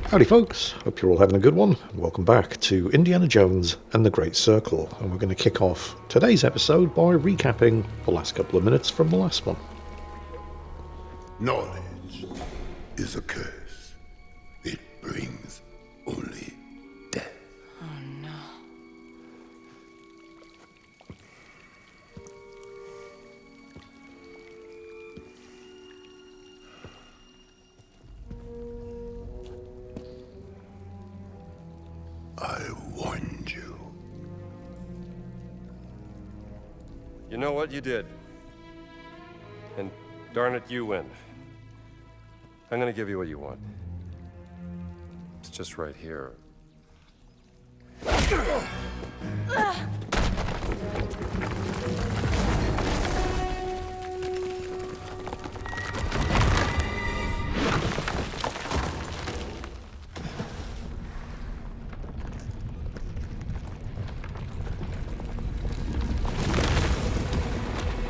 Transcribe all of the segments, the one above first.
Howdy folks, hope you're all having a good one. Welcome back to Indiana Jones and the Great Circle, and we're going to kick off today's episode by recapping the last couple of minutes from the last one. Knowledge is a curse. It brings only death. Oh no. I warned you. You know what? You did. And darn it, you win. I'm gonna give you what you want. It's just right here.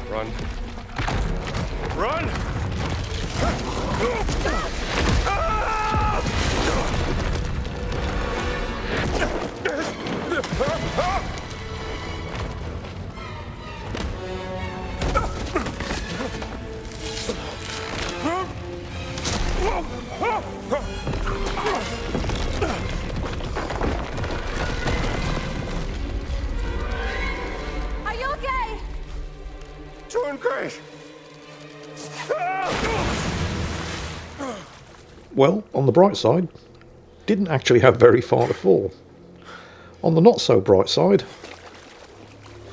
Run. Run! Are you okay? Doing great. Well, on the bright side, didn't actually have very far to fall. On the not so bright side,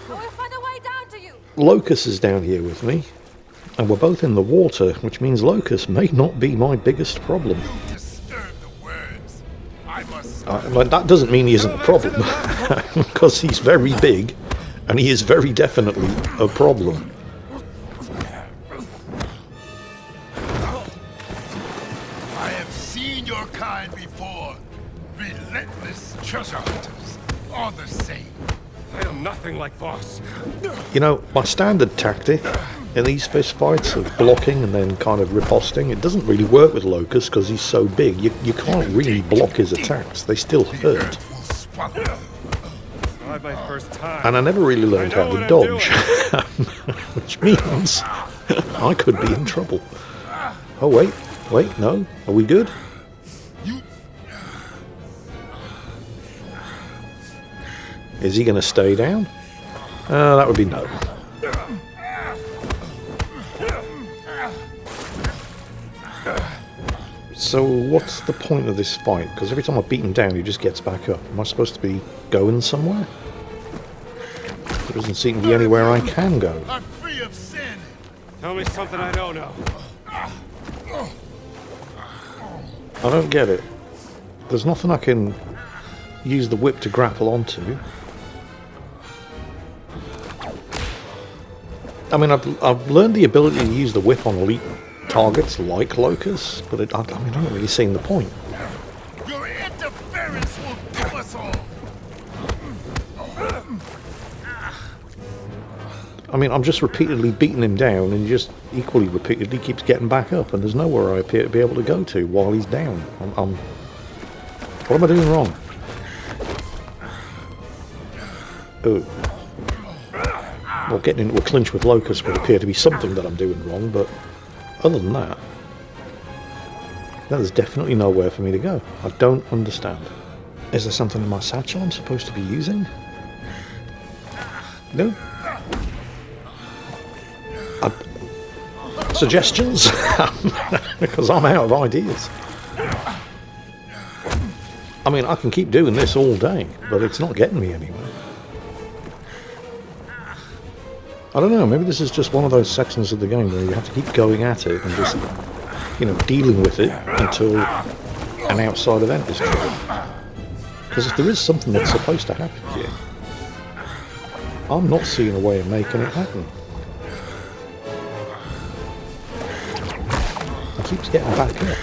I will find a way down to you. Locus is down here with me, and we're both in the water, which means Locus may not be my biggest problem. Disturb the words. I must. But that doesn't mean he isn't a problem, because he's very big, and he is very definitely a problem. I have seen your kind before. Relentless treasure hunters. All the same. I am nothing like Voss. You know, my standard tactic in these fist fights of blocking and then kind of riposting, it doesn't really work with Locus because he's so big. You can't really block his attacks. They still hurt. Will swallow. Not my first time. And I never really learned how to dodge, which means I could be in trouble. Oh, wait, no. Are we good? You. Is he going to stay down? That would be no. So what's the point of this fight? Because every time I beat him down, he just gets back up. Am I supposed to be going somewhere? There doesn't seem to be anywhere I can go. I'm free of sin. Tell me something I don't know. I don't get it. There's nothing I can use the whip to grapple onto. I mean, I've learned the ability to use the whip on elite targets like Locus, but I haven't really seen the point. Your interference will kill us all. I mean, I'm just repeatedly beating him down, and he just equally repeatedly keeps getting back up, and there's nowhere I appear to be able to go to while he's down. What am I doing wrong? Oh. Well, getting into a clinch with Locus would appear to be something that I'm doing wrong, but other than that, there's definitely nowhere for me to go. I don't understand. Is there something in my satchel I'm supposed to be using? No? Suggestions? Because I'm out of ideas. I mean, I can keep doing this all day, but it's not getting me anywhere. I don't know, maybe this is just one of those sections of the game where you have to keep going at it and just, dealing with it until an outside event is triggered. Because if there is something that's supposed to happen here, I'm not seeing a way of making it happen. He keeps getting back up.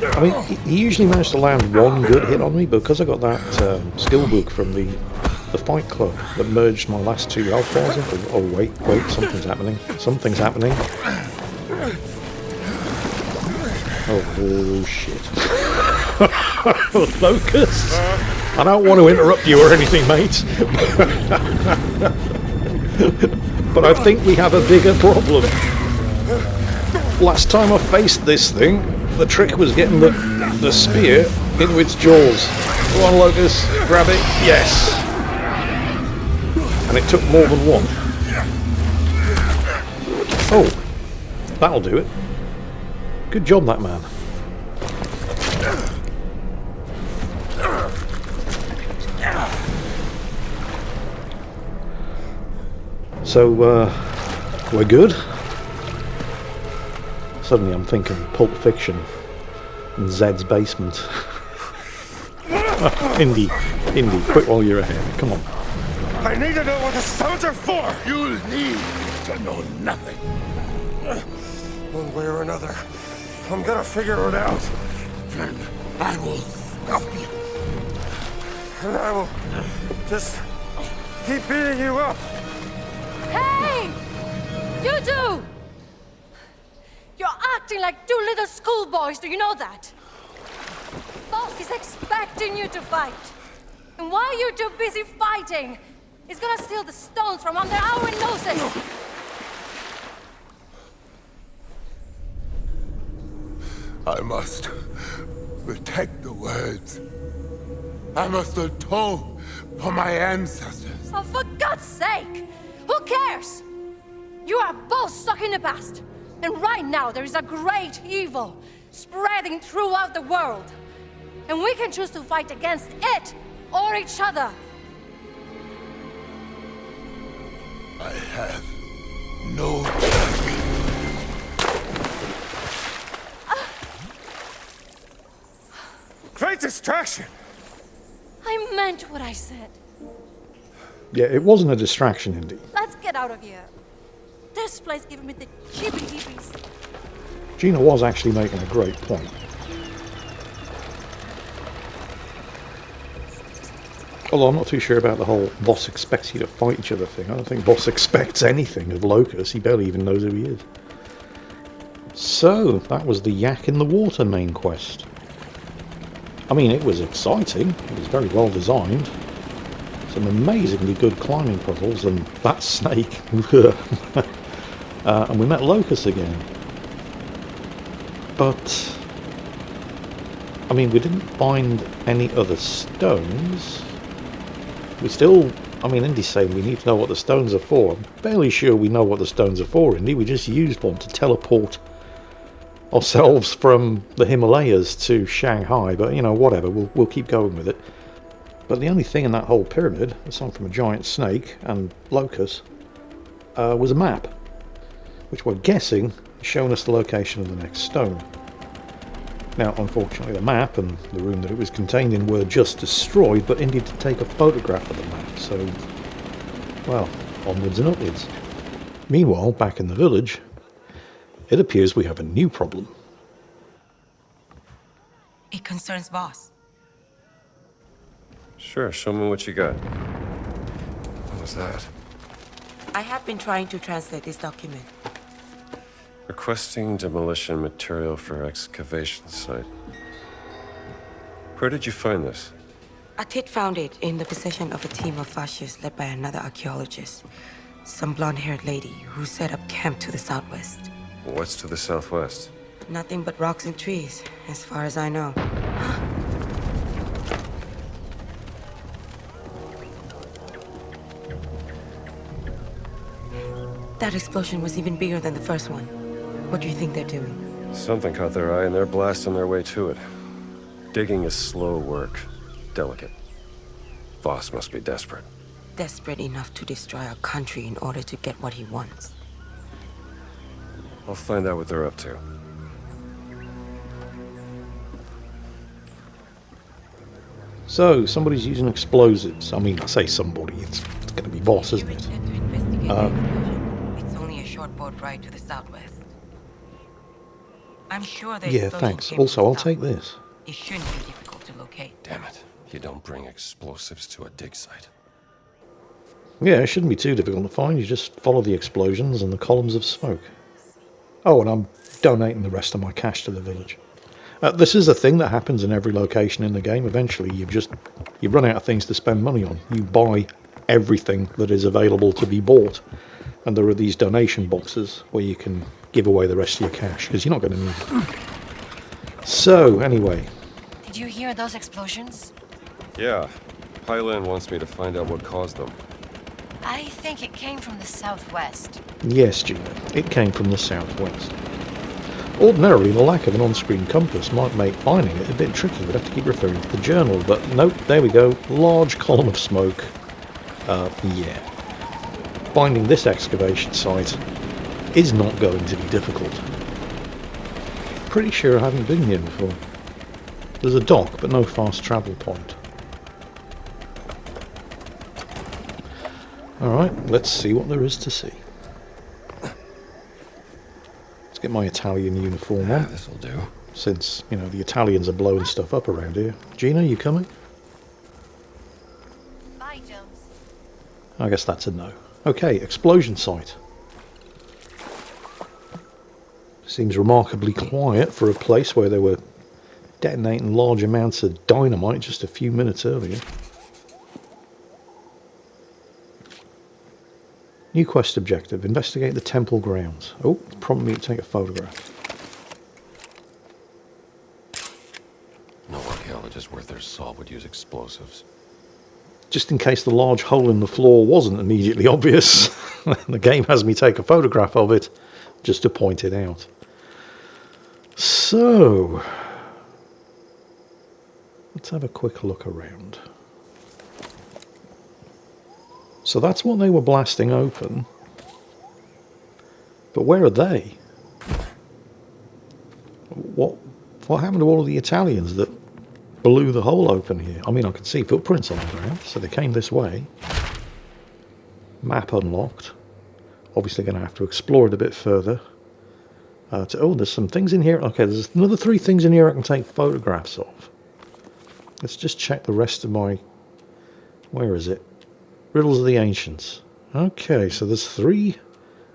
I mean, he usually managed to land one good hit on me, but because I got that skill book from the Fight Club that merged my last two health bars into... Oh, wait, something's happening. Something's happening. Oh, shit. Locus! I don't want to interrupt you or anything, mate. But I think we have a bigger problem. Last time I faced this thing, the trick was getting the spear into its jaws. Go on, Locus, grab it. Yes! And it took more than one. Oh, that'll do it. Good job, that man. So, we're good? Suddenly I'm thinking Pulp Fiction and Zed's basement. Indy, quick while you're ahead. Come on. I need to know what the stones are for! You'll need to know nothing. One way or another, I'm gonna figure it out. Then I will help you. And I will just keep beating you up. Hey! You two! You're acting like two little schoolboys, do you know that? Boss is expecting you to fight. And while you're too busy fighting, he's gonna steal the stones from under our noses. I must protect the words. I must atone for my ancestors. Oh, for God's sake! Who cares? You are both stuck in the past. And right now there is a great evil spreading throughout the world. And we can choose to fight against it or each other. I have no choice. Great distraction! I meant what I said. Yeah, it wasn't a distraction, Indy. Let's get out of here. This place giving me the heebie-jeebies. Gina was actually making a great point. Although I'm not too sure about the whole boss expects you to fight each other thing. I don't think boss expects anything of Locus. He barely even knows who he is. So, that was the Yak in the Water main quest. I mean, it was exciting. It was very well designed. Some amazingly good climbing puzzles, and that snake. And we met Locus again. But, I mean, we didn't find any other stones. We still, I mean, Indy's saying we need to know what the stones are for. I'm fairly sure we know what the stones are for, Indy. We just used one to teleport ourselves from the Himalayas to Shanghai, but, you know, whatever, we'll keep going with it. But the only thing in that whole pyramid, aside from a giant snake and Locus, was a map, which we're guessing is showing us the location of the next stone. Now, unfortunately, the map and the room that it was contained in were just destroyed, but Indy did take a photograph of the map, so, well, onwards and upwards. Meanwhile, back in the village, it appears we have a new problem. It concerns boss. Sure, show me what you got. What was that? I have been trying to translate this document. Requesting demolition material for excavation site. Where did you find this? Atit found it in the possession of a team of fascists led by another archaeologist. Some blonde-haired lady who set up camp to the southwest. What's to the southwest? Nothing but rocks and trees, as far as I know. That explosion was even bigger than the first one. What do you think they're doing? Something caught their eye and they're blasting their way to it. Digging is slow work. Delicate. Boss must be desperate. Desperate enough to destroy our country in order to get what he wants. I'll find out what they're up to. So, somebody's using explosives. I mean, I say somebody, it's going to be boss, isn't You it? intend to investigate the explosion? It's only a short boat ride to the southwest. I'm sure the Yeah, explosion thanks. came from Also, the I'll take southwest. this. It shouldn't be difficult to locate. Damn it. You don't bring explosives to a dig site. Yeah, it shouldn't be too difficult to find. You just follow the explosions and the columns of smoke. Oh, and I'm donating the rest of my cash to the village. This is a thing that happens in every location in the game. Eventually, you run out of things to spend money on. You buy everything that is available to be bought. And there are these donation boxes where you can give away the rest of your cash, because you're not going to need it. So, anyway. Did you hear those explosions? Yeah. Highland wants me to find out what caused them. I think it came from the southwest. Yes, Gina, it came from the southwest. Ordinarily, the lack of an on-screen compass might make finding it a bit tricky. We'd have to keep referring to the journal, but nope, there we go. Large column of smoke. Yeah. Finding this excavation site is not going to be difficult. Pretty sure I haven't been here before. There's a dock, but no fast travel point. Alright, let's see what there is to see. Let's get my Italian uniform on. This'll do. Since, you know, the Italians are blowing stuff up around here. Gina, you coming? Bye, Jones. I guess that's a no. Okay, explosion site. Seems remarkably quiet for a place where they were detonating large amounts of dynamite just a few minutes earlier. New quest objective, investigate the temple grounds. Oh, prompt me to take a photograph. No archaeologist worth their salt would use explosives. Just in case the large hole in the floor wasn't immediately obvious, the game has me take a photograph of it just to point it out. So, let's have a quick look around. So that's what they were blasting open. But where are they? What happened to all of the Italians that blew the hole open here? I mean, I can see footprints on the ground, so they came this way. Map unlocked. Obviously going to have to explore it a bit further. Oh, there's some things in here. Okay, there's another 3 things in here I can take photographs of. Let's just check the rest of my... Where is it? Riddles of the Ancients. Okay, so there's 3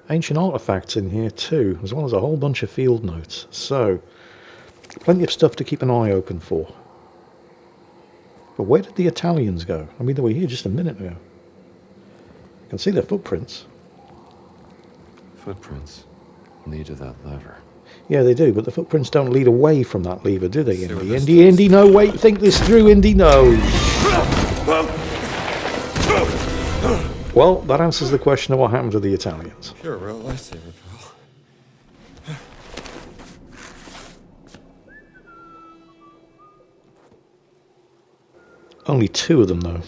ancient artifacts in here too, as well as a whole bunch of field notes. So, plenty of stuff to keep an eye open for. But where did the Italians go? I mean, they were here just a minute ago. You can see their footprints. Footprints lead to that lever. Yeah, they do, but the footprints don't lead away from that lever, do they, Indy? this Indy, does. Indy, no, wait, think this through, Indy, no. Well, that answers the question of what happened to the Italians. You're a real lifesaver, pal. Only 2 of them, though.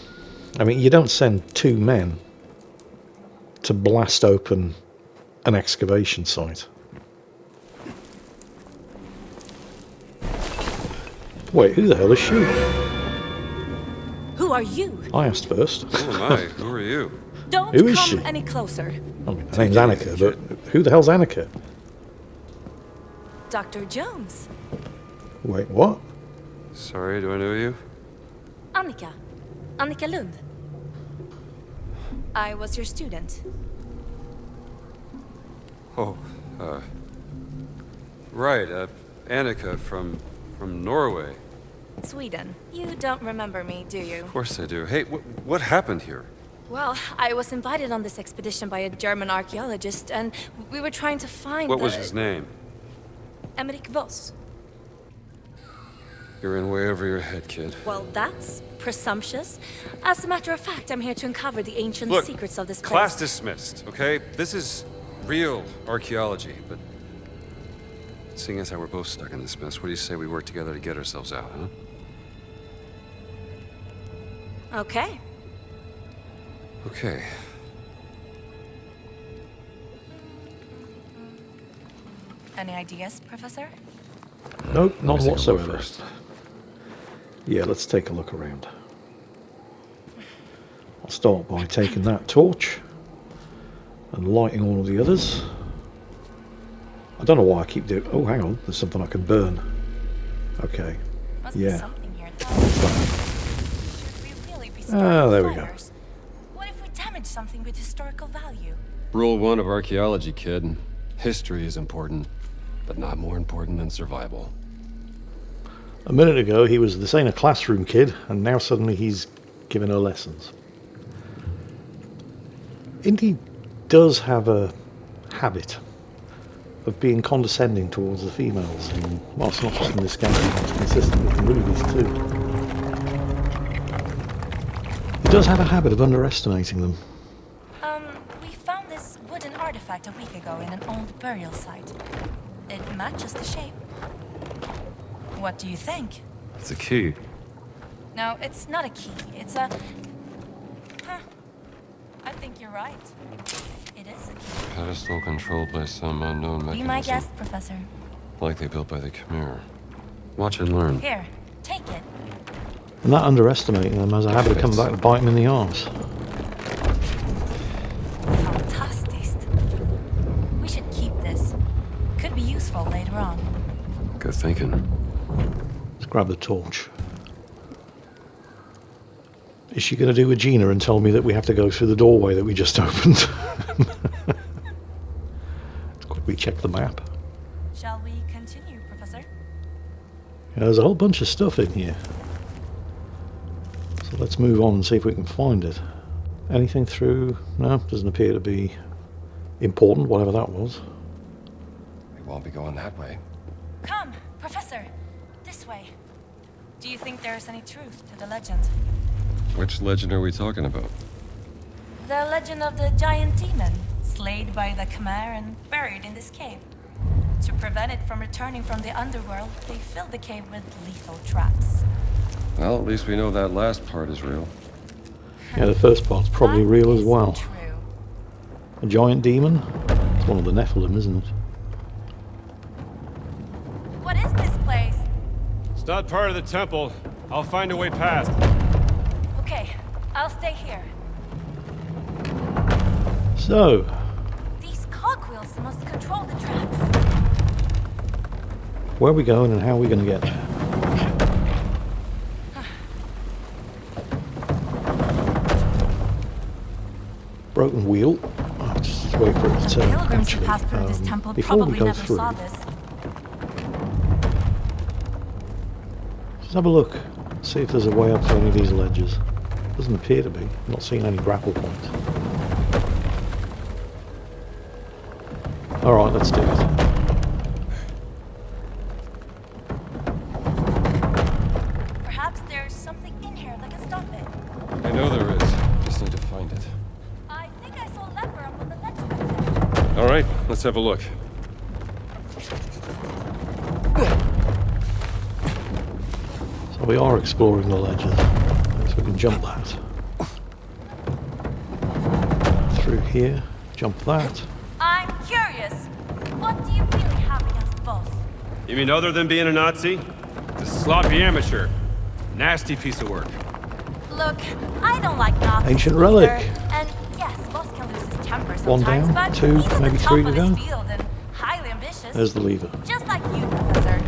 I mean, you don't send 2 men to blast open an excavation site. Wait, who the hell is she? Who are you? I asked first. Who am I? Who are you? Don't Who is come she? any closer. I mean, her name's Annika, but who the hell's Annika? Dr. Jones. Wait, what? Sorry, do I know you? Annika. Annika Lund. I was your student. Oh, right, Annika from Norway. Sweden. You don't remember me, do you? Of course I do. Hey, what happened here? Well, I was invited on this expedition by a German archaeologist, and we were trying to find What was his name? Emmerich Voss. You're in way over your head, kid. Well, that's presumptuous. As a matter of fact, I'm here to uncover the ancient Look, secrets of this place. class dismissed, okay? This is real archaeology, but seeing as how we're both stuck in this mess, what do you say we work together to get ourselves out, huh? Okay. Okay. Any ideas, Professor? Nope, none Let me take a look whatsoever. first. Yeah, let's take a look around. I'll start by taking that torch and lighting all of the others. I don't know why I keep doing... Oh, hang on. There's something I can burn. Okay. Must be Yeah. something here. Should we really be There we go. fires? What if we damage something with historical value? Rule 1 of archaeology, kid. History is important, but not more important than survival. A minute ago he was this ain't a classroom kid, and now suddenly he's giving her lessons. Indy does have a habit of being condescending towards the females, and well, it's not just in this game, it's consistent with the movies too. He does have a habit of underestimating them. We found this wooden artifact a week ago in an old burial site. It matches the shape. What do you think? It's a key. No, it's not a key. It's a... Huh. I think you're right. It is a key. Pedestal controlled by some unknown mechanism. Be my guest, Professor. Likely built by the Khmer. Watch and learn. Here, take it. And that underestimating them has a habit of coming back to bite him in the arse. Fantastic. We should keep this. Could be useful later on. Good thinking. Let's grab the torch. Is she going to do a Gina and tell me that we have to go through the doorway that we just opened? Let's quickly check the map. Shall we continue, Professor? Yeah, there's a whole bunch of stuff in here. So let's move on and see if we can find it. Anything through? No, doesn't appear to be important, whatever that was. We won't be going that way. Come, Professor. This way. Do you think there is any truth to the legend? Which legend are we talking about? The legend of the giant demon, slayed by the Khmer and buried in this cave. To prevent it from returning from the underworld, they filled the cave with lethal traps. Well, at least we know that last part is real. Yeah, the first part's probably That real as is well. True. A giant demon? It's one of the Nephilim, isn't it? What is this place? It's not part of the temple. I'll find a way past. Okay, I'll stay here. So, These cogwheels must control the traps. where are we going and how are we going to get there? Broken wheel. Oh, just wait for it to turn. Pilgrims who Actually, passed through this temple before we probably go never through, saw this. just have a look. See if there's a way up to any of these ledges. Doesn't appear to be. I'm not seeing any grapple points. Alright, let's do it. Perhaps there's something in here that can stop it. I know there is. Just need to find it. I think I saw leper up on the ledge back there. All right, let's have a look. So we are exploring the ledges. So we can jump that. Through here, jump that. I'm curious. What do you really have against Boss? You mean other than being a Nazi? The sloppy amateur. Nasty piece of work. Look, I don't like Nazis Ancient either. relic. And yes, Boss can lose his temper One sometimes, down, but two, he's at maybe the top three of to his go. field and highly ambitious. There's the lever. Just like you, Professor.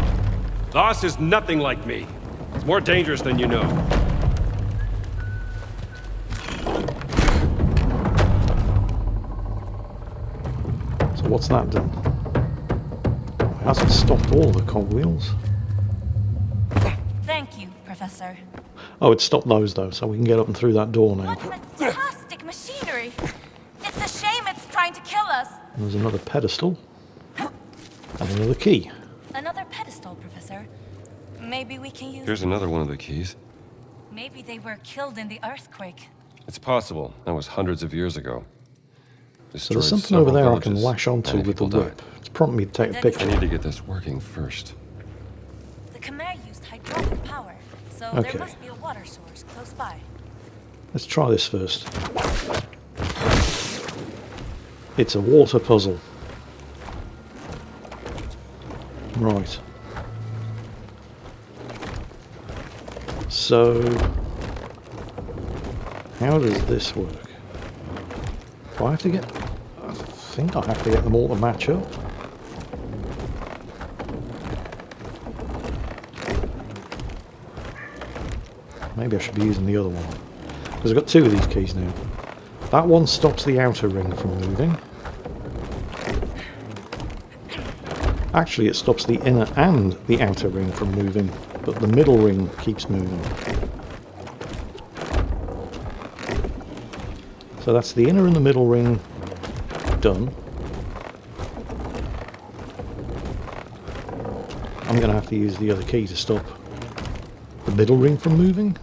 Loss is nothing like me. It's more dangerous than you know. So what's that done? It hasn't stopped all the cogwheels. Thank you, Professor. Oh, it stopped those though, so we can get up and through that door now. What fantastic machinery! It's a shame it's trying to kill us. And there's another pedestal. And another key. Another pedestal, Professor. Maybe we can use... Here's another one of the keys. Maybe they were killed in the earthquake. It's possible. That was hundreds of years ago. So there's Destroyed something over several there I can villages. lash onto Many with the people whip. died. It's prompting me to take a Then- I picture. need to get this working first. The Khmer used hydraulic power, so Okay. there must be a water source close by. Let's try this first. It's a water puzzle. Right. So, how does this work? Do I have to get... I think I have to get them all to match up. Maybe I should be using the other one. Because I've got two of these keys now. That one stops the outer ring from moving. Actually, it stops the inner and the outer ring from moving but the middle ring keeps moving. So that's the inner and the middle ring done. I'm going to have to use the other key to stop the middle ring from moving.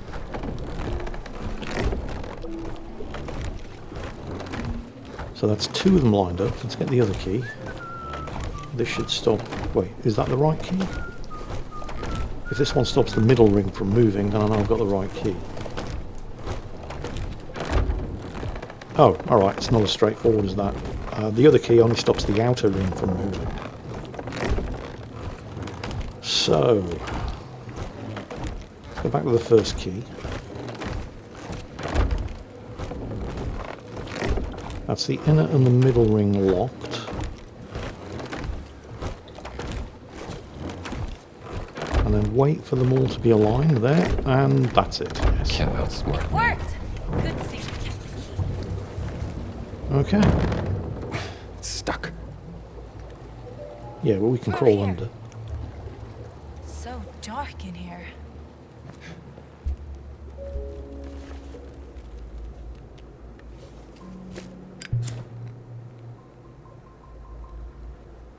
So that's 2 of them lined up. Let's get the other key. This should stop... Wait, is that the right key? If this one stops the middle ring from moving, then I know I've got the right key. Oh, alright, it's not as straightforward as that. The other key only stops the outer ring from moving. So, let's go back to the first key. That's the inner and the middle ring locked. And then wait for them all to be aligned there, and that's it. Yes. Can't outsmart me. Worked! Good thing. Okay. It's stuck. Yeah, well, we can Through crawl here. under. So dark in here.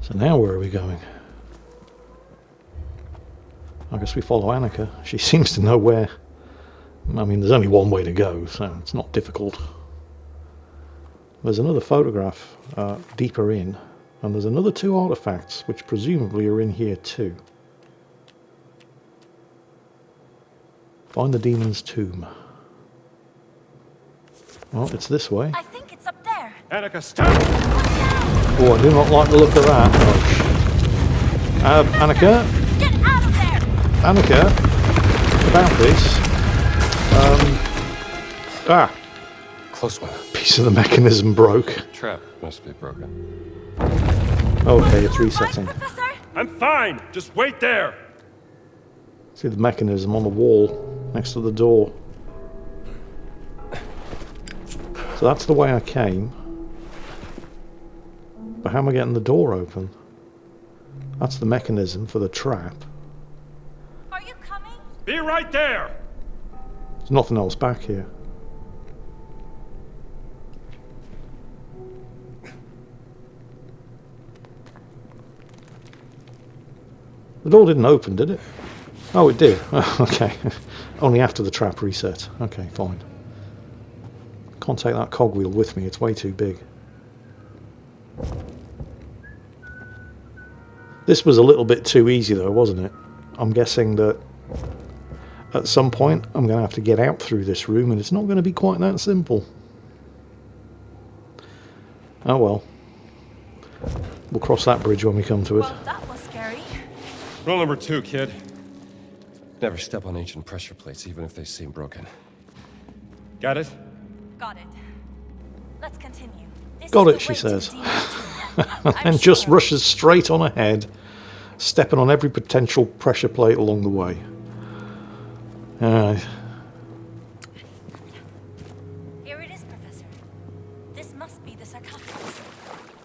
So now where are we going? I guess we follow Annika. She seems to know where... I mean, there's only one way to go, so it's not difficult. There's another photograph deeper in, and there's another 2 artifacts, which presumably are in here too. Find the demon's tomb. Well, it's this way. I think it's up there. Annika, stop! Oh, I do not like the look of that. Oh, shit. Annika? Get out of there! Annika? About this. Close one. Piece of the mechanism broke. Trap must be broken. Okay, it's Right, resetting. Professor? I'm fine! Just wait there! See the mechanism on the wall next to the door. So that's the way I came. But how am I getting the door open? That's the mechanism for the trap. Are you coming? Be right there! There's nothing else back here. The door didn't open, did it? Oh, it did. Oh, okay. Only after the trap reset. Okay, fine. Can't take that cogwheel with me. It's way too big. This was a little bit too easy, though, wasn't it? I'm guessing that at some point I'm going to have to get out through this room, and it's not going to be quite that simple. Oh well. We'll cross that bridge when we come to it. Well, that was scary. Rule number 2, kid. Never step on ancient pressure plates, even if they seem broken. Got it? Got it. Let's continue. This Got is it, the she way to says. the demon's tomb. I'm And just sure. rushes straight on ahead, stepping on every potential pressure plate along the way. Here it is, Professor. This must be the sarcophagus.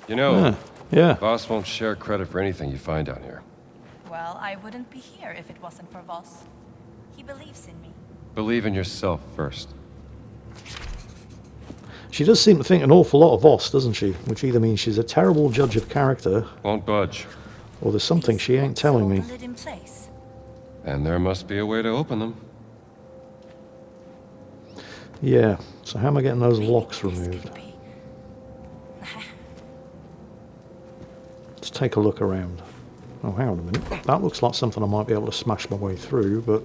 You know, Yeah. boss won't share credit for anything you find down here. Well, I wouldn't be here if it wasn't for Voss. He believes in me. Believe in yourself first. She does seem to think an awful lot of Voss, doesn't she? Which either means she's a terrible judge of character, Won't budge. or there's something she ain't telling me. Hold the lid in place. And there must be a way to open them. Yeah, so how am I getting those locks This removed? could be- Let's take a look around. Oh, hang on a minute. That looks like something I might be able to smash my way through, but...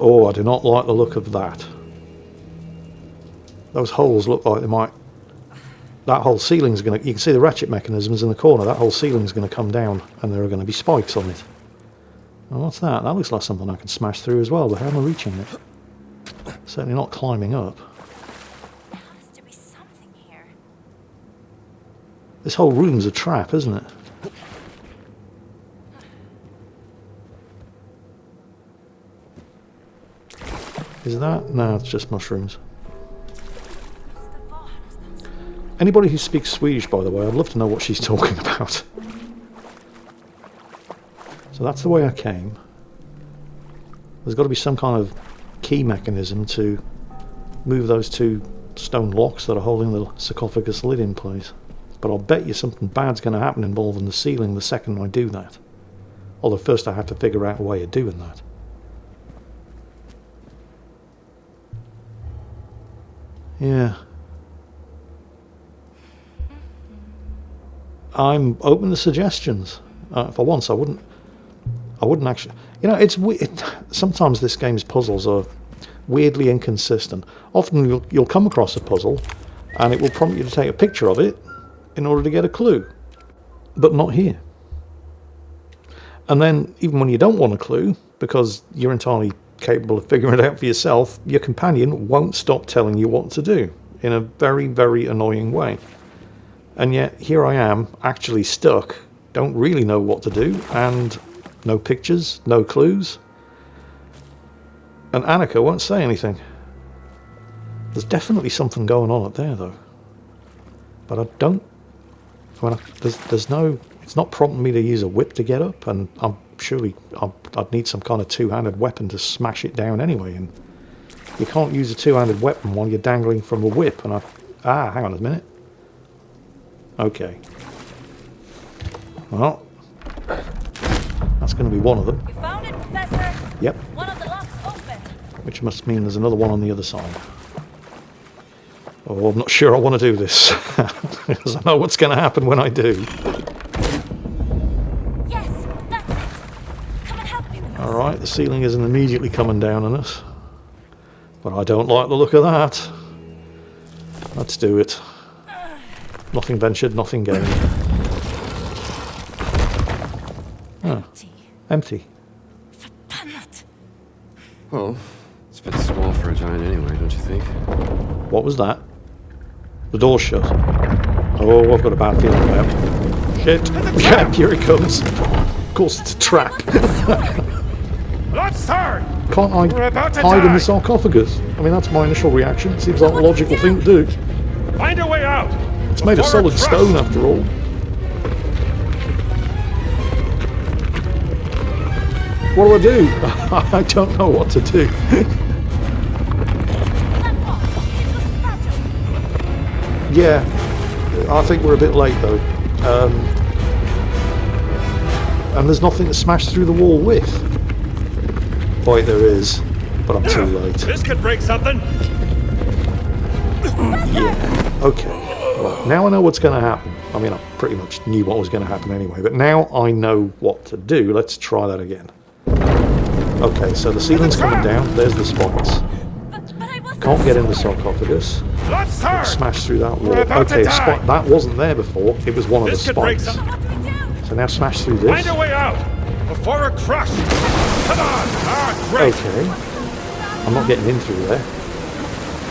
Oh, I do not like the look of that. Those holes look like they might... That whole ceiling's going to... You can see the ratchet mechanisms in the corner. That whole ceiling's going to come down, and there are going to be spikes on it. Oh, what's that? That looks like something I can smash through as well, but how am I reaching it? Certainly not climbing up. There has to be something here. This whole room's a trap, isn't it? Is that? No, it's just mushrooms. What's the Voss? Anybody who speaks Swedish, by the way, I'd love to know what she's talking about. So that's the way I came. There's got to be some kind of key mechanism to move those two stone locks that are holding the sarcophagus lid in place. But I'll bet you something bad's going to happen involving the ceiling the second I do that. Although first I have to figure out a way of doing that. Yeah. I'm open to suggestions. For once, I wouldn't actually. You know, it's sometimes this game's puzzles are weirdly inconsistent. Often you'll come across a puzzle, and it will prompt you to take a picture of it in order to get a clue, but not here. And then, even when you don't want a clue, because you're entirely capable of figuring it out for yourself, your companion won't stop telling you what to do in a very, very annoying way. And yet, here I am, actually stuck, don't really know what to do, and no pictures, no clues. And Annika won't say anything. There's definitely something going on up there, though. But I don't... Well, there's no... It's not prompting me to use a whip to get up, and I'd need some kind of two-handed weapon to smash it down anyway, and you can't use a two-handed weapon while you're dangling from a whip, and hang on a minute. Okay. Well, that's going to be one of them. You found it, Professor? Yep. One of the locks open. Which must mean there's another one on the other side. Oh, I'm not sure I want to do this, because I know what's going to happen when I do. Yes, that's it. Come and help me with this. Alright, the ceiling isn't immediately coming down on us. But I don't like the look of that. Let's do it. Nothing ventured, nothing gained. Empty. Empty. Pannat. Well, it's a bit small for a giant anyway, don't you think? What was that? The door's shut. Oh, I've got a bad feeling about it. Shit. Yeah, here it comes. Of course, it's a trap. Let's turn! Can't I We're about to hide in die. the sarcophagus? I mean, that's my initial reaction. Seems like a logical thing to do. Find a way out! It's made of solid stone, after all. What do? I don't know what to do. Yeah, I think we're a bit late, though. And there's nothing to smash through the wall with. Boy, there is, but I'm too late. This could break something! Yeah, okay. Well, now I know what's going to happen. I mean, I pretty much knew what was going to happen anyway, but now I know what to do. Let's try that again. Okay, so the ceiling's coming down. There's the spikes. Can't get in the sarcophagus. Let's turn! Smash through that wall. We're about to Okay, die. that wasn't there before. It was one of the This could break spikes. something! So now smash through this. Find a way out! Before we're crushed! Come on! Ah, great! Okay. I'm not getting in through there.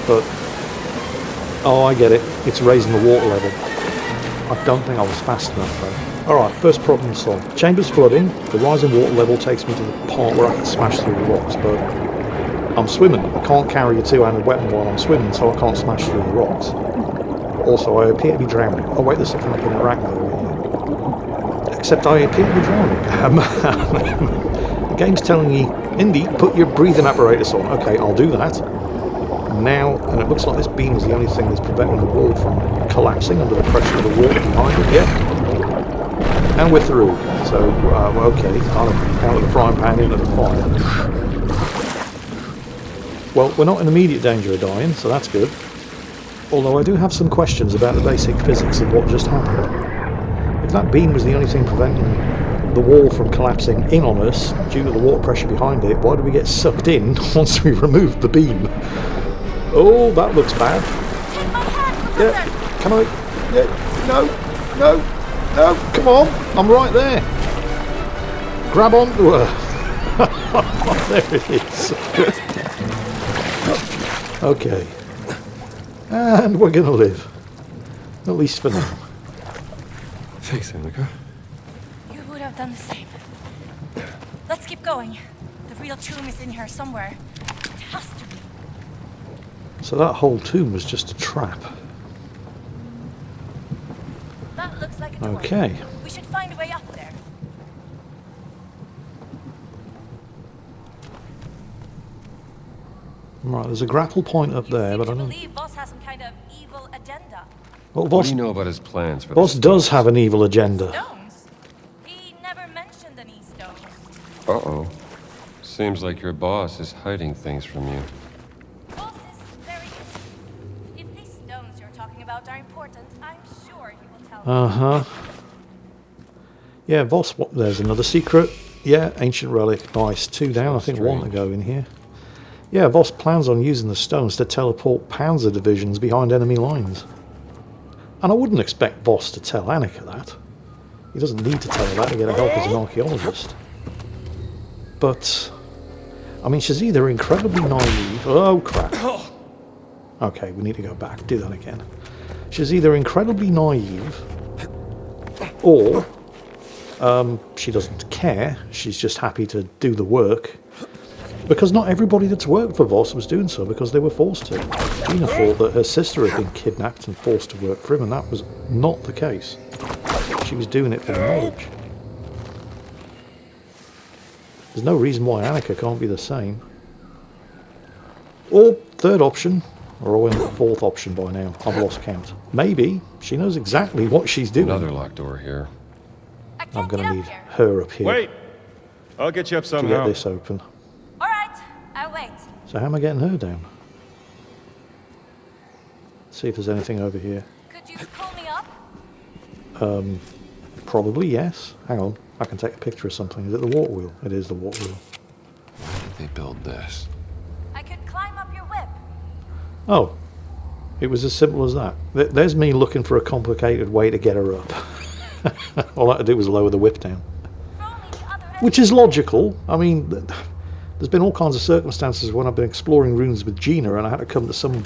But... Oh, I get it. It's raising the water level. I don't think I was fast enough, though. Alright, first problem solved. Chamber's flooding. The rising water level takes me to the part where I can smash through the rocks, but... I'm swimming. I can't carry a two-handed weapon while I'm swimming, so I can't smash through the rocks. Also, I appear to be drowning. Oh wait, there's something I can interact with over here. Except I appear to be drowning. The game's telling me, Indy, put your breathing apparatus on. Okay, I'll do that. Now, and it looks like this beam is the only thing that's preventing the wall from collapsing under the pressure of the water behind it. Yeah. And we're through. So, okay, out of the frying pan into the fire. Well, we're not in immediate danger of dying, so that's good. Although I do have some questions about the basic physics of what just happened. If that beam was the only thing preventing the wall from collapsing in on us due to the water pressure behind it, why did we get sucked in once we removed the beam? Oh, that looks bad. Yeah, can I? Yeah, no, come on, I'm right there. Grab onto her. There it is. Okay. And we're going to live. At least for now. Thanks, Annika. You would have done the same. Let's keep going. The real tomb is in here somewhere. It has to be. So that whole tomb was just a trap. That looks like a door. Okay. We should find a way up there. Right, there's a grapple point up there, but I don't... believe Voss has some kind of evil agenda. Well, What Voss, do you know about his plans for Voss the does stones? have an evil agenda. Stones? He never mentioned any stones. Uh-oh. Seems like your boss is hiding things from you. Voss is very useful. If these stones you're talking about are important, I'm sure he will tell me. Uh-huh. Yeah, Voss, there's another secret. Yeah, ancient relic. Nice. 2 down, I think 1 to go in here. Yeah, Voss plans on using the stones to teleport panzer divisions behind enemy lines. And I wouldn't expect Voss to tell Annika that. He doesn't need to tell her that to get her help as an archaeologist. But, I mean, she's either incredibly naive... Oh, crap. Okay, we need to go back. Do that again. She's either incredibly naive, or she doesn't care. She's just happy to do the work. Because not everybody that's worked for Voss was doing so because they were forced to. Gina thought that her sister had been kidnapped and forced to work for him, and that was not the case. She was doing it for the knowledge. There's no reason why Annika can't be the same. Or third option, or are we on the 4th option by now? I've lost count. Maybe she knows exactly what she's doing. Another locked door here. I can't I'm going get to up need here. her up here Wait! I'll get you up to somehow. get this open. All right, I'll wait. So how am I getting her down? See if there's anything over here. Could you pull me up? Probably, yes. Hang on, I can take a picture of something. Is it the water wheel? It is the water wheel. Why did they build this? I could climb up your whip. Oh, it was as simple as that. There's me looking for a complicated way to get her up. All I had to do was lower the whip down. Throw me the other end. Which is logical. I mean, there's been all kinds of circumstances when I've been exploring runes with Gina and I had to come to some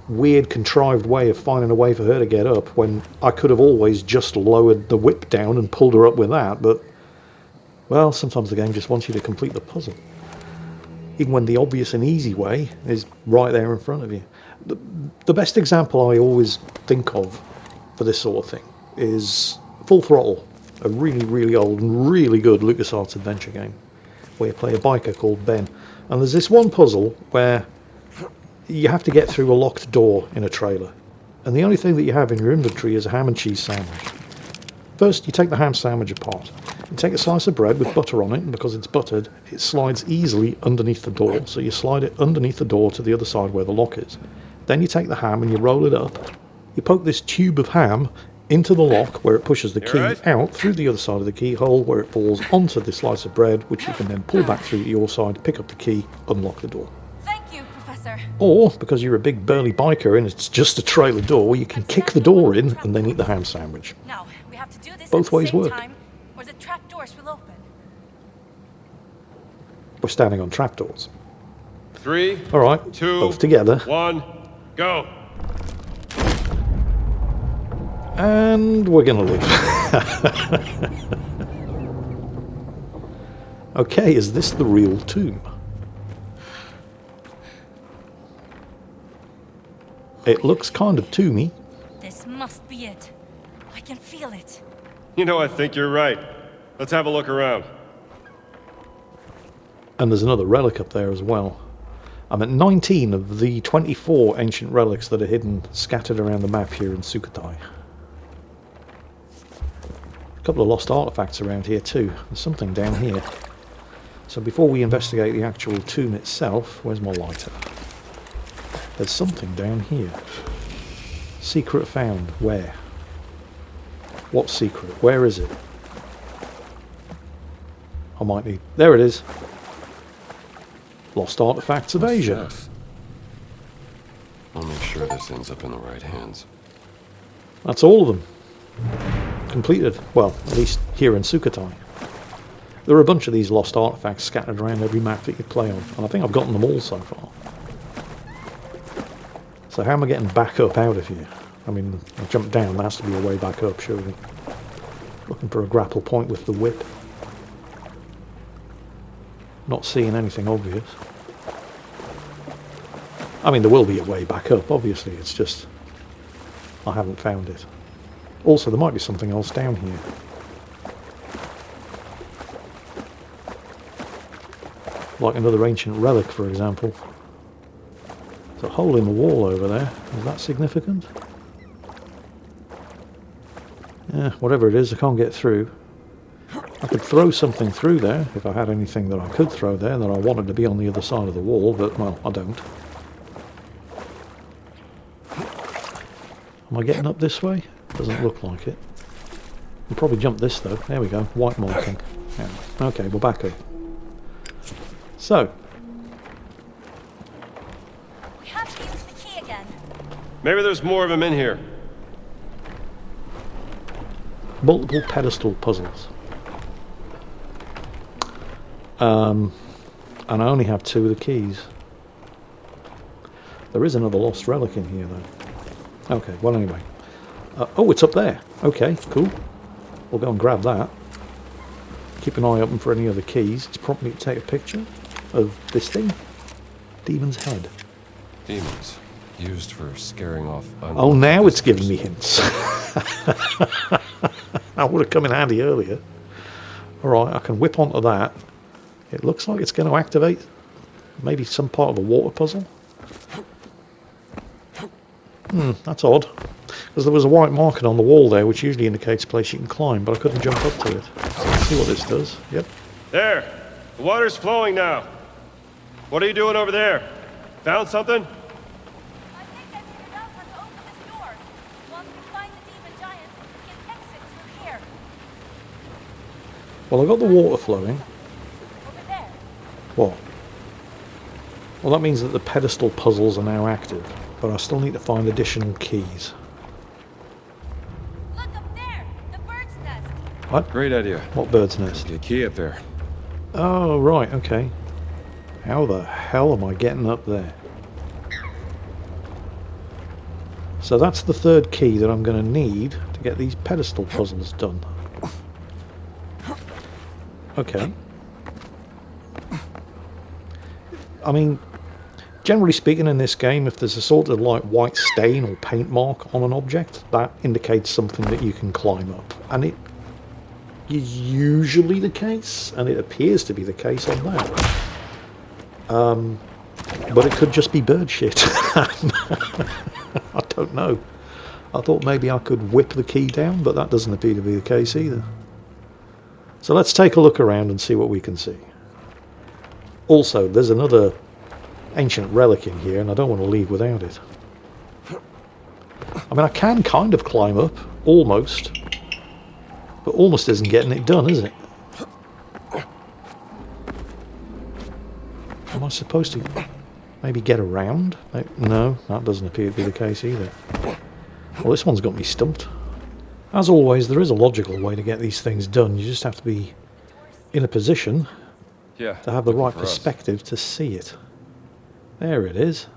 weird contrived way of finding a way for her to get up when I could have always just lowered the whip down and pulled her up with that, but, well, sometimes the game just wants you to complete the puzzle. Even when the obvious and easy way is right there in front of you. The best example I always think of for this sort of thing is Full Throttle, a really, really old and really good LucasArts adventure game where you play a biker called Ben. And there's this one puzzle where you have to get through a locked door in a trailer. And the only thing that you have in your inventory is a ham and cheese sandwich. First, you take the ham sandwich apart. You take a slice of bread with butter on it, and because it's buttered, it slides easily underneath the door. So you slide it underneath the door to the other side where the lock is. Then you take the ham and you roll it up. You poke this tube of ham into the lock where it pushes the key out through the other side of the keyhole where it falls onto the slice of bread, which you can then pull back through to your side, pick up the key, unlock the door. Thank you, Professor. Or, because you're a big burly biker and it's just a trailer door, you can kick the door in and then eat the ham sandwich. Now, we have to do this Both at the ways same work. time, or the trap doors will open. We're standing on trapdoors. 3, All right, 2, both together. 1, go! And we're going to leave. Okay, is this the real tomb? It looks kind of tomby. This must be it. I can feel it. You know, I think you're right. Let's have a look around. And there's another relic up there as well. I'm at 19 of the 24 ancient relics that are hidden, scattered around the map here in Sukhothai. A couple of lost artifacts around here too. There's something down here. So before we investigate the actual tomb itself, where's my lighter? There's something down here. Secret found. Where? What secret? Where is it? I might need... There it is. Lost artifacts of Asia. Chef. I'll make sure this ends up in the right hands. That's all of them. Completed. Well, at least here in Sukhothai. There are a bunch of these lost artifacts scattered around every map that you play on, and I think I've gotten them all so far. So how am I getting back up out of here? I mean, I jumped down, there has to be a way back up, surely. Looking for a grapple point with the whip. Not seeing anything obvious. I mean, there will be a way back up, obviously, it's just... I haven't found it. Also, there might be something else down here. Like another ancient relic, for example. There's a hole in the wall over there. Is that significant? Yeah, whatever it is, I can't get through. I could throw something through there if I had anything that I could throw there that I wanted to be on the other side of the wall, but, well, I don't. Am I getting up this way? Doesn't look like it. I'll probably jump this, though. There we go. White marking. Yeah. Okay, we're back up. So. We have to use the key again. Maybe there's more of them in here. Multiple pedestal puzzles. And I only have 2 of the keys. There is another lost relic in here, though. Okay, well, anyway. Oh, it's up there. Okay, cool. We'll go and grab that. Keep an eye open for any other keys. It's prompting me to take a picture of this thing. Demon's head. Demons. Used for scaring off... Oh, now it's giving me hints. That would have come in handy earlier. Alright, I can whip onto that. It looks like it's going to activate maybe some part of a water puzzle. That's odd. Because there was a white marking on the wall there, which usually indicates a place you can climb, but I couldn't jump up to it. So let's see what this does. Yep. There! The water's flowing now. What are you doing over there? Found something? I think I figured out how to open this door. Once we find the demon giant, we can exit through here. Well, I got the water flowing. Over there. What? Well, that means that the pedestal puzzles are now active, but I still need to find additional keys. Look up there! The bird's nest! What? Great idea. What bird's nest? The key up there. Oh, right, okay. How the hell am I getting up there? So that's the 3rd key that I'm going to need to get these pedestal puzzles done. Okay. I mean, generally speaking in this game, if there's a sort of like white stain or paint mark on an object, that indicates something that you can climb up. And it is usually the case, and it appears to be the case on that. But it could just be bird shit. I don't know. I thought maybe I could whip the key down, but that doesn't appear to be the case either. So let's take a look around and see what we can see. Also, there's another ancient relic in here, and I don't want to leave without it. I mean, I can kind of climb up, almost. But almost isn't getting it done, is it? Am I supposed to maybe get around? No, that doesn't appear to be the case either. Well, this one's got me stumped. As always, there is a logical way to get these things done. You just have to be in a position to have the right perspective to see it. There it is.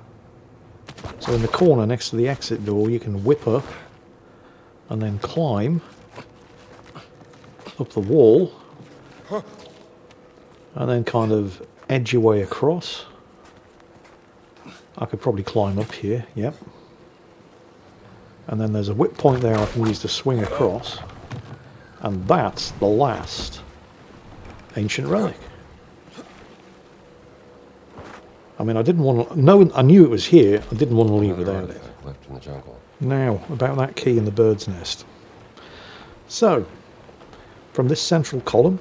So in the corner next to the exit door, you can whip up and then climb up the wall and then kind of edge your way across. I could probably climb up here, yep. And then there's a whip point there I can use to swing across. And that's the last ancient relic. I mean, I didn't want to... No, I knew it was here. I didn't want to leave without it. Left in the jungle. Now, about that key in the bird's nest. So, from this central column,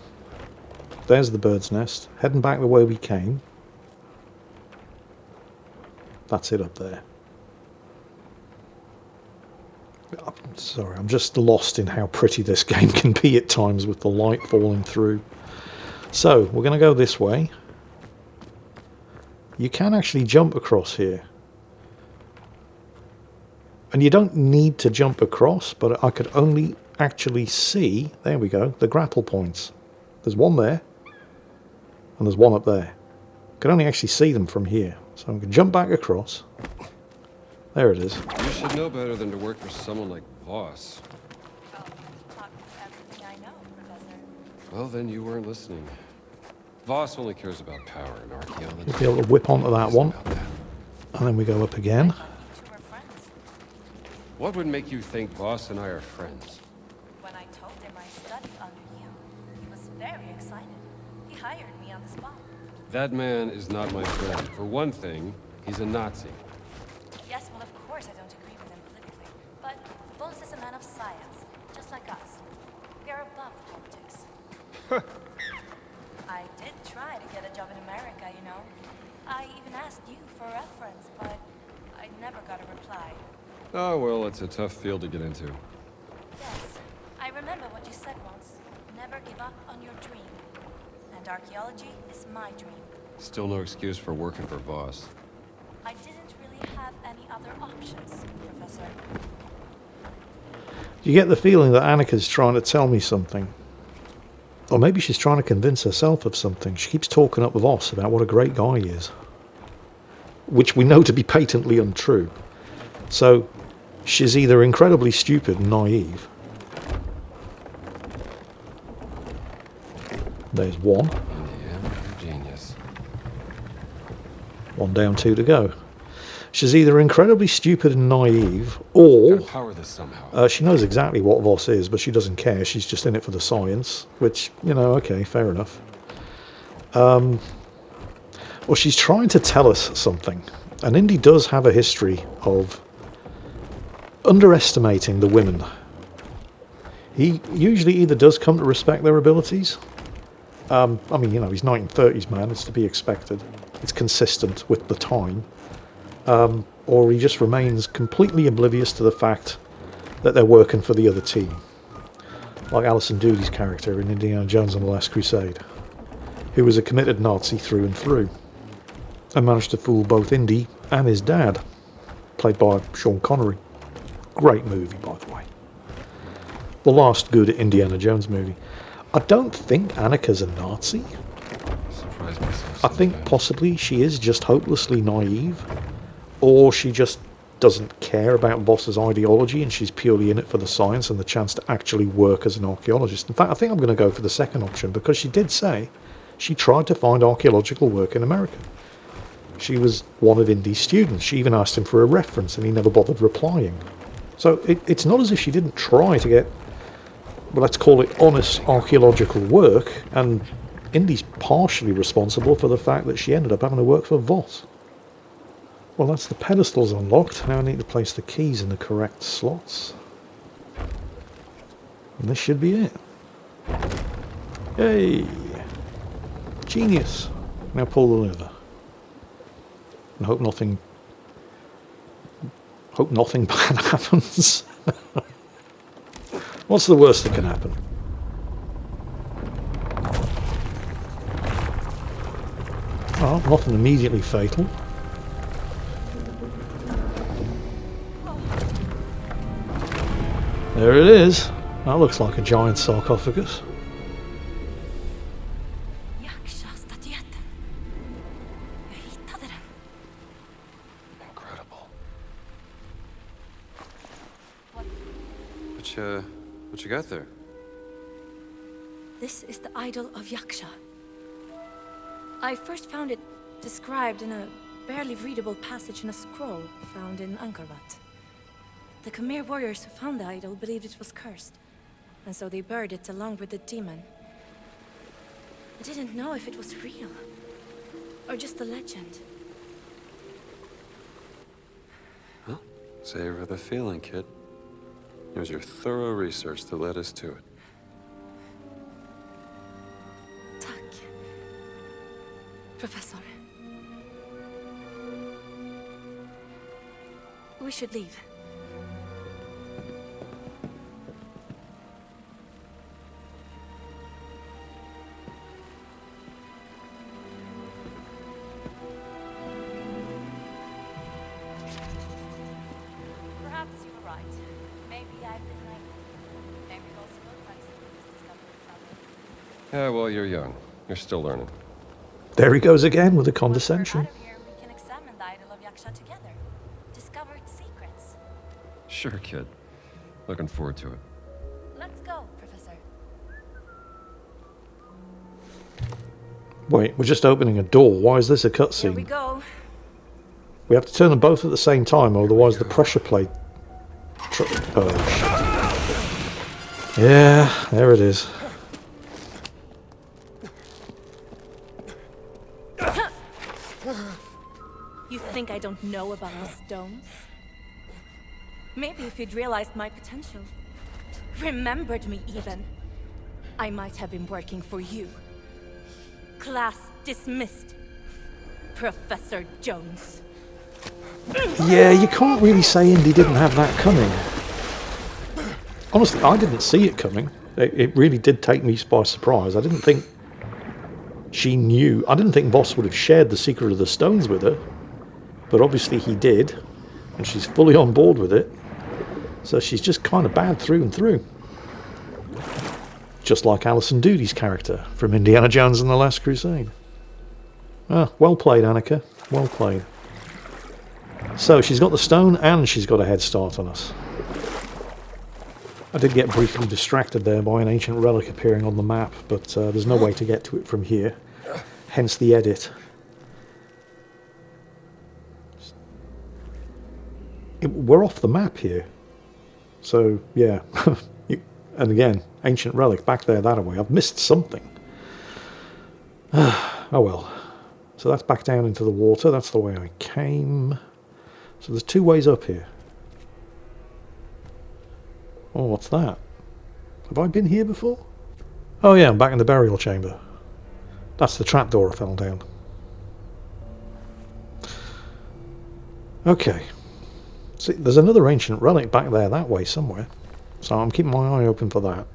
there's the bird's nest. Heading back the way we came. That's it up there. I'm sorry, I'm just lost in how pretty this game can be at times with the light falling through. So, we're going to go this way. You can actually jump across here. And you don't need to jump across, but I could only actually see, there we go, the grapple points. There's one there, and there's one up there. I can only actually see them from here. So I'm going to jump back across. There it is. You should know better than to work for someone like Voss. Well, talk everything I know, Professor. Well, then you weren't listening. Voss only cares about power and archaeology. You'll be able to whip onto that one. And then we go up again. You two were friends. What would make you think Voss and I are friends? When I told him I studied under you, he was very excited. He hired me on the spot. That man is not my friend. For one thing, he's a Nazi. I did try to get a job in America, you know. I even asked you for a reference, but I never got a reply. Oh, well, it's a tough field to get into. Yes, I remember what you said once. Never give up on your dream. And archaeology is my dream. Still no excuse for working for Voss. I didn't really have any other options, Professor. You get the feeling that Annika's trying to tell me something. Or maybe she's trying to convince herself of something. She keeps talking up Voss about what a great guy he is. Which we know to be patently untrue. So, she's either incredibly stupid and naive. There's one. Indiana, genius. One down, two to go. She's either incredibly stupid and naive, or Gotta power this somehow. she knows exactly what Voss is, but she doesn't care. She's just in it for the science, which, you know, okay, fair enough. Or she's trying to tell us something. And Indy does have a history of underestimating the women. He usually either does come to respect their abilities. I mean, you know, he's 1930s man, it's to be expected. It's consistent with the time. Or he just remains completely oblivious to the fact that they're working for the other team. Like Alison Dooley's character in Indiana Jones and the Last Crusade, who was a committed Nazi through and through, and managed to fool both Indy and his dad, played by Sean Connery. Great movie, by the way. The last good Indiana Jones movie. I don't think Annika's a Nazi. Surprised myself. I think possibly she is just hopelessly naive, or she just doesn't care about Voss's ideology and she's purely in it for the science and the chance to actually work as an archaeologist. In fact, I think I'm going to go for the second option, because she did say she tried to find archaeological work in America. She was one of Indy's students. She even asked him for a reference and he never bothered replying. So it's not as if she didn't try to get, well, let's call it honest archaeological work, and Indy's partially responsible for the fact that she ended up having to work for Voss. Well, that's the pedestals unlocked. Now I need to place the keys in the correct slots. And this should be it. Yay! Genius. Now pull the lever. And hope nothing bad happens. What's the worst that can happen? Well, nothing immediately fatal. There it is. That looks like a giant sarcophagus. Incredible. What you got there? This is the idol of Yaksha. I first found it described in a barely readable passage in a scroll found in Angkor. The Khmer warriors who found the idol believed it was cursed, and so they buried it along with the demon. I didn't know if it was real, or just a legend. Well, savor the feeling, kid. It was your thorough research that led us to it. Tack, Professor. We should leave. Perhaps you were right. Maybe I've been like... Maybe those little places discovered something. Yeah, well, you're young. You're still learning. There he goes again with the Once we're condescension. out of here, we can examine the idol of Yaksha together. Discover its secrets. Sure, kid. Looking forward to it. Let's go, Professor. Wait, we're just opening a door. Why is this a Here we cutscene? go. We have to turn them both at the same time, otherwise the pressure plate... oh, shit. Yeah, there it is. You think I don't know about the stones? Maybe if you'd realized my potential, remembered me even, I might have been working for you. Class dismissed. Professor Jones. Yeah, you can't really say Indy didn't have that coming. Honestly, I didn't see it coming. It really did take me by surprise. I didn't think she knew. I didn't think Boss would have shared the secret of the stones with her. But obviously he did. And she's fully on board with it. So she's just kind of bad through and through. Just like Alison Doody's character from Indiana Jones and the Last Crusade. Ah, well played, Annika. Well played. So she's got the stone and she's got a head start on us. I did get briefly distracted there by an ancient relic appearing on the map, but there's no way to get to it from here. Hence the edit. We're off the map here. So, yeah. And again, ancient relic back there that way. I've missed something. Oh well. So that's back down into the water. That's the way I came. So there's two ways up here. Oh, what's that? Have I been here before? Oh yeah, I'm back in the burial chamber. That's the trapdoor I fell down. Okay. See, there's another ancient relic back there that way somewhere. So I'm keeping my eye open for that.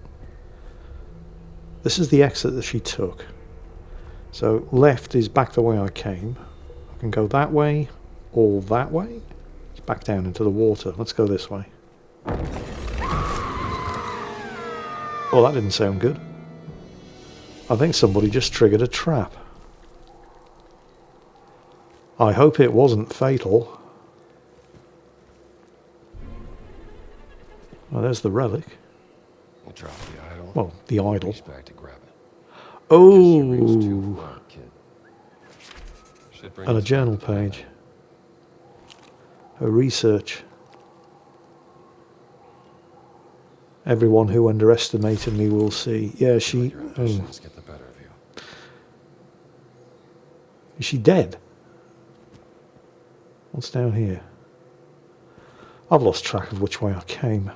This is the exit that she took. So left is back the way I came. I can go that way or that way. It's back down into the water. Let's go this way. Oh, that didn't sound good. I think somebody just triggered a trap. I hope it wasn't fatal. Oh, there's the relic. You drop the idol. Well, the idol. Reach back to grab it. Oh! And a journal page. Her research. Everyone who underestimated me will see. Yeah, she... Let's get the better of you. Is she dead? What's down here? I've lost track of which way I came.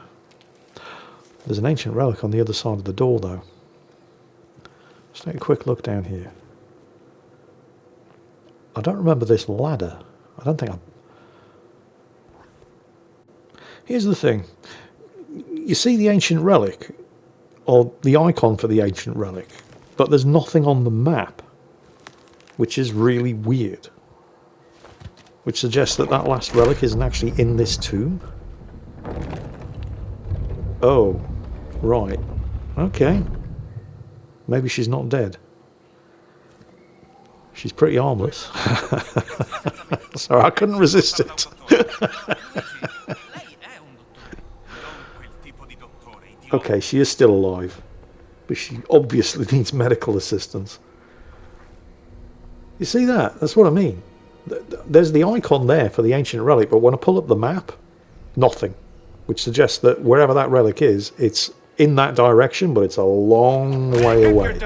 There's an ancient relic on the other side of the door, though. Let's take a quick look down here. I don't remember this ladder. I don't think I... Here's the thing. You see the ancient relic, or the icon for the ancient relic, but there's nothing on the map, which is really weird. Which suggests that that last relic isn't actually in this tomb. Oh, right. Okay. Maybe she's not dead. She's pretty harmless. So I couldn't resist it. Okay, she is still alive. But she obviously needs medical assistance. You see that? That's what I mean. There's the icon there for the ancient relic, but when I pull up the map, nothing. Which suggests that wherever that relic is, it's in that direction, but it's a long way away.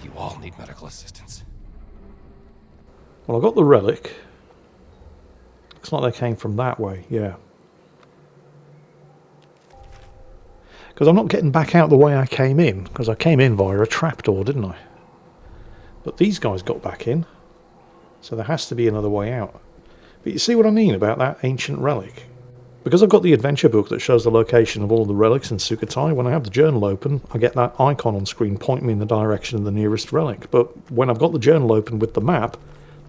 You all need medical assistance. Well, I got the relic. Looks like they came from that way, yeah. Because I'm not getting back out the way I came in, because I came in via a trapdoor, didn't I? But these guys got back in, so there has to be another way out. But you see what I mean about that ancient relic? Because I've got the adventure book that shows the location of all the relics in Sukhothai, when I have the journal open, I get that icon on screen pointing me in the direction of the nearest relic. But when I've got the journal open with the map,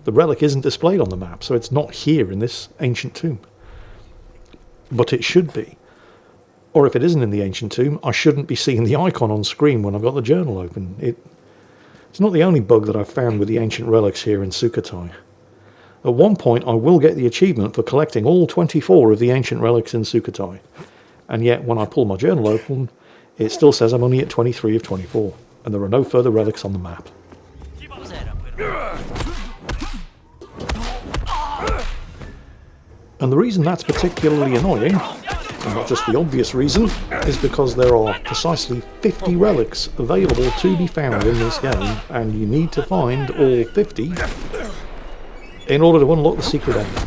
the relic isn't displayed on the map, so it's not here in this ancient tomb. But it should be. Or if it isn't in the ancient tomb, I shouldn't be seeing the icon on screen when I've got the journal open. It's not the only bug that I've found with the ancient relics here in Sukhothai. At one point, I will get the achievement for collecting all 24 of the ancient relics in Sukhothai. And yet, when I pull my journal open, it still says I'm only at 23 of 24. And there are no further relics on the map. And the reason that's particularly annoying, and not just the obvious reason, is because there are precisely 50 relics available to be found in this game, and you need to find all 50 in order to unlock the secret ending.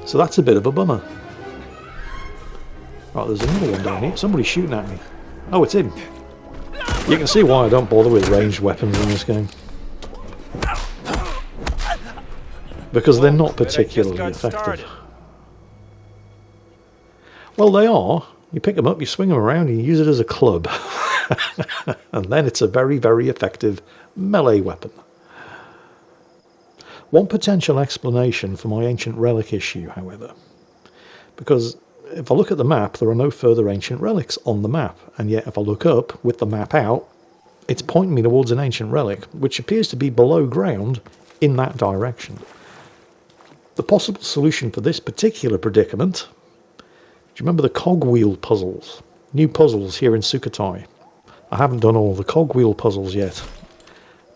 So that's a bit of a bummer. Right, there's another one down here. Somebody's shooting at me. Oh, it's him. You can see why I don't bother with ranged weapons in this game. Because they're not particularly effective. Well, they are. You pick them up, you swing them around, and you use it as a club. And then it's a very, very effective melee weapon. One potential explanation for my ancient relic issue, however, because if I look at the map, there are no further ancient relics on the map, and yet if I look up with the map out, it's pointing me towards an ancient relic, which appears to be below ground in that direction. The possible solution for this particular predicament, do you remember the cogwheel puzzles? New puzzles here in Sukhothai. I haven't done all the cogwheel puzzles yet,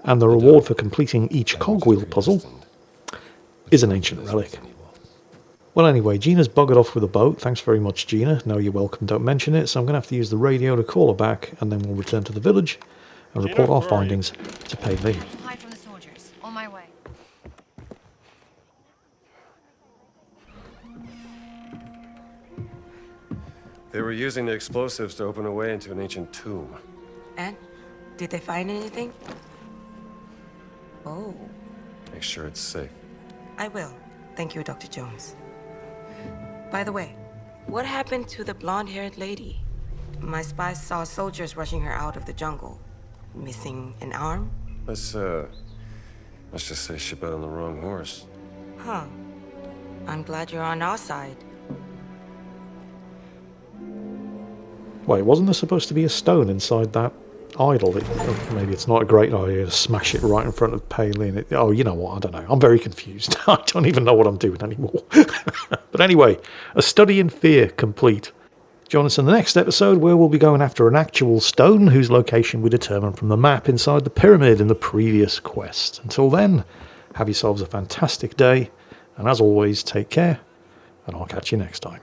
and the reward for completing each cogwheel puzzle is an ancient relic. Well, anyway, Gina's buggered off with a boat. Thanks very much, Gina. No, you're welcome. Don't mention it. So I'm going to have to use the radio to call her back, and then we'll return to the village and report our findings to Pei Li. Hi from the soldiers. On my way. They were using the explosives to open a way into an ancient tomb. And? Did they find anything? Oh, Make sure it's safe. I will. Thank you, Dr. Jones. By the way, what happened to the blonde-haired lady? My spies saw soldiers rushing her out of the jungle. Missing an arm? Let's just say she bet on the wrong horse. Huh. I'm glad you're on our side. Wait, wasn't there supposed to be a stone inside that idol? Maybe it's not a great idea to smash it right in front of Pei Li. Oh, you know what? I don't know. I'm very confused. I don't even know what I'm doing anymore. But anyway, a study in fear complete. Join us in the next episode where we'll be going after an actual stone whose location we determined from the map inside the pyramid in the previous quest. Until then, have yourselves a fantastic day. And as always, take care. And I'll catch you next time.